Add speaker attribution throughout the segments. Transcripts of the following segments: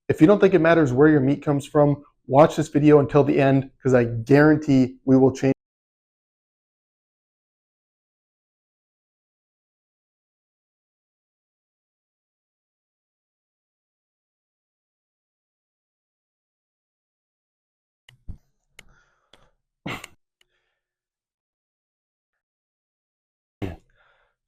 Speaker 1: If you don't think it matters where your meat comes from, watch this video until the end because I guarantee we will change.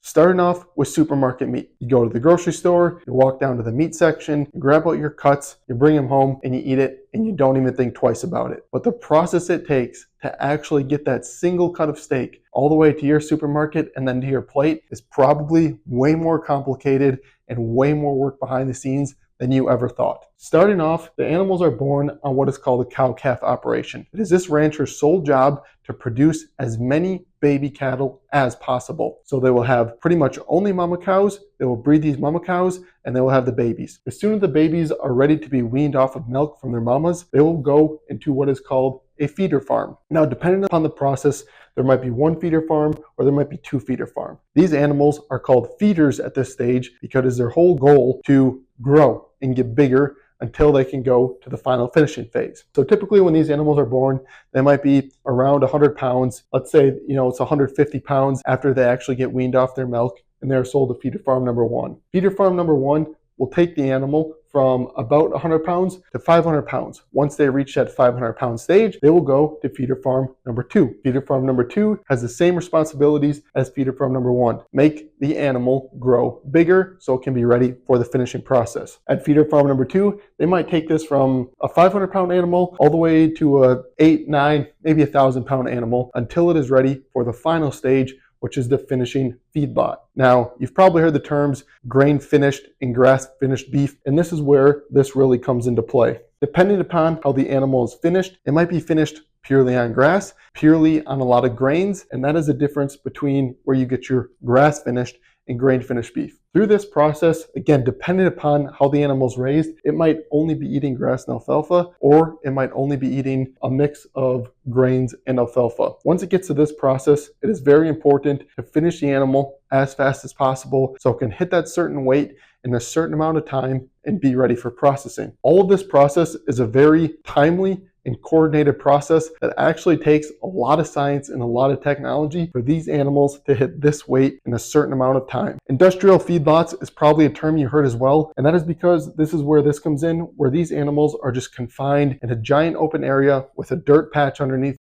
Speaker 1: Starting off with supermarket meat. You go to the grocery store, you walk down to the meat section, you grab out your cuts, you bring them home, and you eat it, and you don't even think twice about it. But the process it takes to actually get that single cut of steak all the way to your supermarket and then to your plate is probably way more complicated and way more work behind the scenes than you ever thought. Starting off, the animals are born on what is called a cow-calf operation. It is this rancher's sole job to produce as many baby cattle as possible. So they will have pretty much only mama cows, they will breed these mama cows, and they will have the babies. As soon as the babies are ready to be weaned off of milk from their mamas, they will go into what is called a feeder farm. Now, depending upon the process, there might be one feeder farm or there might be two feeder farms. These animals are called feeders at this stage because it's their whole goal to grow and get bigger until they can go to the final finishing phase. So typically when these animals are born, they might be around 100 pounds. Let's say, it's 150 pounds after they actually get weaned off their milk and they're sold to feeder farm number one. Feeder farm number one will take the animal from about 100 pounds to 500 pounds. Once they reach that 500-pound stage, they will go to feeder farm number two. Feeder farm number two has the same responsibilities as feeder farm number one. Make the animal grow bigger so it can be ready for the finishing process. At feeder farm number two, they might take this from a 500-pound animal all the way to a 8, 9, maybe 1,000-pound animal until it is ready for the final stage, which is the finishing feedlot. Now, you've probably heard the terms grain finished and grass finished beef, and this is where this really comes into play. Depending upon how the animal is finished, it might be finished purely on grass, purely on a lot of grains, and that is the difference between where you get your grass finished and grain finished beef. Through this process, again, depending upon how the animal's raised, it might only be eating grass and alfalfa, or it might only be eating a mix of grains and alfalfa. Once it gets to this process, it is very important to finish the animal as fast as possible so it can hit that certain weight in a certain amount of time and be ready for processing. All of this process is a very timely and coordinated process that actually takes a lot of science and a lot of technology for these animals to hit this weight in a certain amount of time. Industrial feedlots is probably a term you heard as well, and that is because this is where this comes in, where these animals are just confined in a giant open area with a dirt patch underneath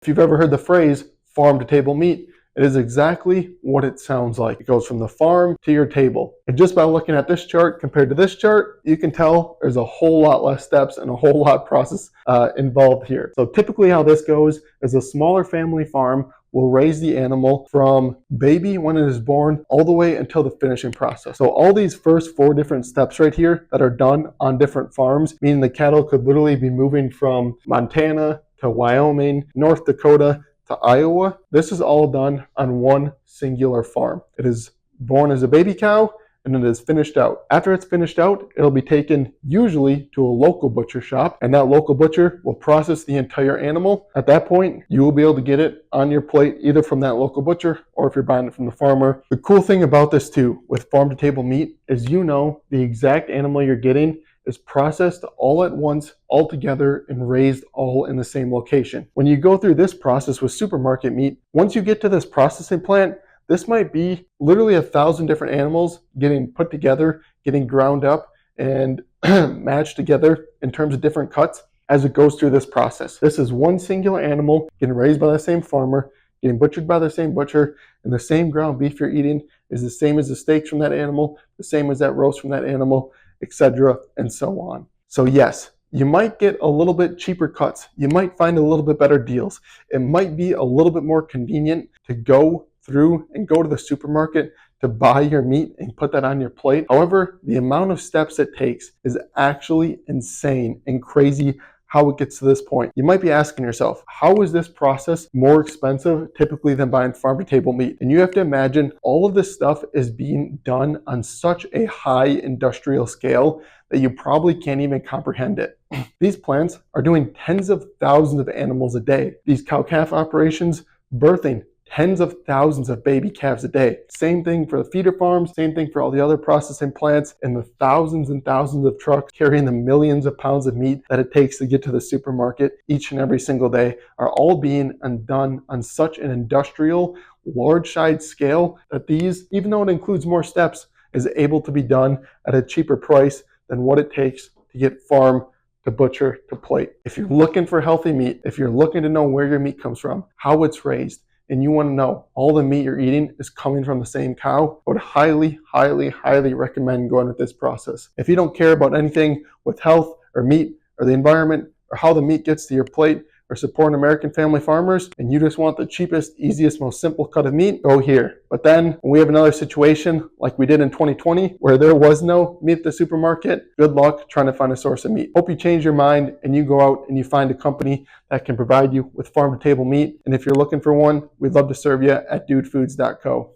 Speaker 1: If you've ever heard the phrase farm to table meat, it is exactly what it sounds like. It goes from the farm to your table. And just by looking at this chart compared to this chart, you can tell there's a whole lot less steps and a whole lot of process involved here. So typically how this goes is a smaller family farm will raise the animal from baby when it is born all the way until the finishing process. So all these first 4 different steps right here that are done on different farms, meaning the cattle could literally be moving from Montana to Wyoming, North Dakota, to Iowa. This is all done on one singular farm. It is born as a baby cow and it is finished out. After it's finished out, it'll be taken usually to a local butcher shop, and that local butcher will process the entire animal. At that point, you will be able to get it on your plate either from that local butcher or if you're buying it from the farmer. The cool thing about this too, with farm to table meat, is the exact animal you're getting is processed all at once, all together, and raised all in the same location. When you go through this process with supermarket meat, once you get to this processing plant, this might be literally 1,000 different animals getting put together, getting ground up, and matched together in terms of different cuts as it goes through this process. This is one singular animal getting raised by the same farmer, getting butchered by the same butcher, and the same ground beef you're eating is the same as the steaks from that animal, the same as that roast from that animal, etc., and so on. So yes, you might get a little bit cheaper cuts. You might find a little bit better deals. It might be a little bit more convenient to go through and go to the supermarket to buy your meat and put that on your plate. However, the amount of steps it takes is actually insane and crazy how it gets to this point. You might be asking yourself, how is this process more expensive typically than buying farm to table meat? And you have to imagine all of this stuff is being done on such a high industrial scale that you probably can't even comprehend it. These plants are doing tens of thousands of animals a day. These cow-calf operations birthing tens of thousands of baby calves a day. Same thing for the feeder farms, same thing for all the other processing plants, and the thousands and thousands of trucks carrying the millions of pounds of meat that it takes to get to the supermarket each and every single day are all being done on such an industrial, large-size scale that these, even though it includes more steps, is able to be done at a cheaper price than what it takes to get farm to butcher to plate. If you're looking for healthy meat, if you're looking to know where your meat comes from, how it's raised, and you want to know all the meat you're eating is coming from the same cow, I would highly, highly, highly recommend going with this process. If you don't care about anything with health or meat or the environment or how the meat gets to your plate or supporting American family farmers, and you just want the cheapest, easiest, most simple cut of meat, go here. But then when we have another situation like we did in 2020 where there was no meat at the supermarket, good luck trying to find a source of meat. Hope you change your mind and you go out and you find a company that can provide you with farm to table meat. And if you're looking for one, we'd love to serve you at dudefoods.co.